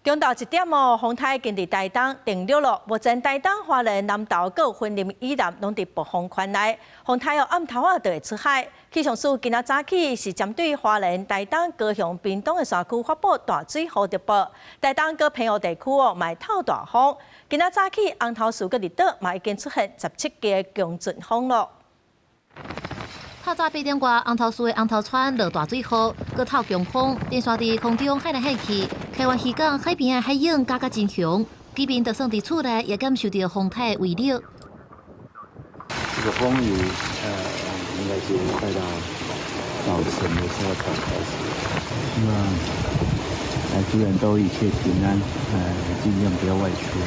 中昼1点风台今日台东登陆了，目前台东、花莲、南投各分林以南拢伫暴风圈内，风台暗头就会出海。气象署今仔早起是针对花莲、台东、高雄、屏东的山区发布大水豪特报，台东各平湖地区嘛透大风。今仔早起，红头树个日岛嘛已经出现17级强阵风了。 透早8点外，红头树的红头川落大水雨，搁透强风，电线伫空中海来海去。开湾渔港海边的海影加甲真凶，居民就算伫厝内也感受到风台的威力。这个风雨，应该是快到早晨的时候才开始。希望来族人都一切平安，尽量不要外出。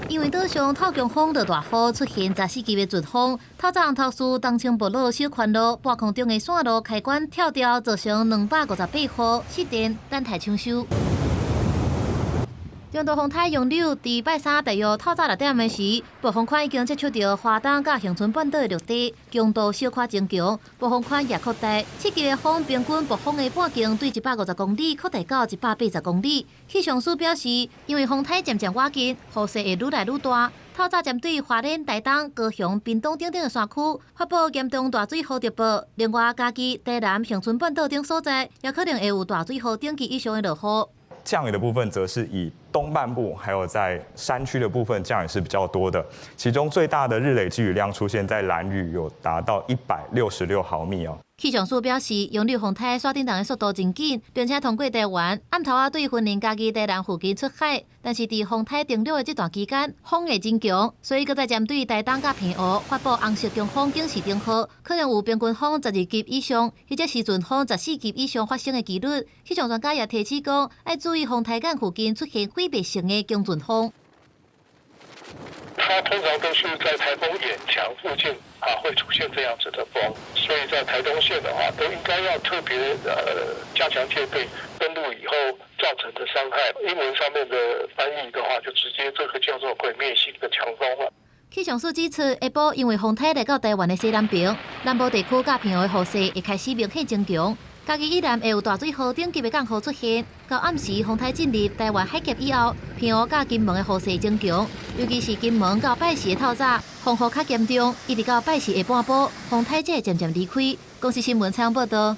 因为岛上透强风落大雨，出现14级的阵风。透早红头树东清部路小宽路半空中的线路开关跳掉，造成258户失电等待抢修。中度风台用柳伫拜三大约透早6点的时，暴风圈已经接触到花东甲恒春半岛的陆地，强度小可增强，暴风圈也扩大。7级的风平均暴风的半径对150公里扩大到180公里。气象署表示，因为风台渐渐瓦近，雨势会愈来愈大。透早针对花莲、台东、高雄、屏东等的山区发布严重大水豪特报。另外，嘉义、台南、恒春半岛等所在也可能会有大水豪等级以上的落雨。 降雨的部分则是以东半部还有在山区的部分降雨是比较多的，其中最大的日累积雨量出现在兰屿，有达到166毫米哦。 气象署表示，用柳风台刷顶档的速度真紧，并且通过台湾暗头对云林嘉义台南附近出海。但是伫风台登陆的这段期间，风会真强，所以搁再针对台东甲平湖发布红色强风警示灯号，可能有平均风12级以上，或者是阵风14级以上发生的几率。气象专家也提醒讲，要注意风台岸附近出现毁灭性的强阵风。 它通常都是在台风眼墙附近会出现这样子的风，所以在台东县的话，都应该要特别加强戒备。登陆以后造成的伤害，英文上面的翻译的话，就直接这个叫做毁灭性的强风了。气象署指出，下晡因为风台来到台湾的西南边，南部地区甲平湖的雨势会开始明显增强。 嘉义以南会有大水河等级的降雨出现，到暗时风台进入台湾海峡以后，平湖甲金门的雨势增强，尤其是金门到拜四的透早，风雨较严重，一直到拜四下半晡，风台才会渐渐离开。公司新闻采访报道。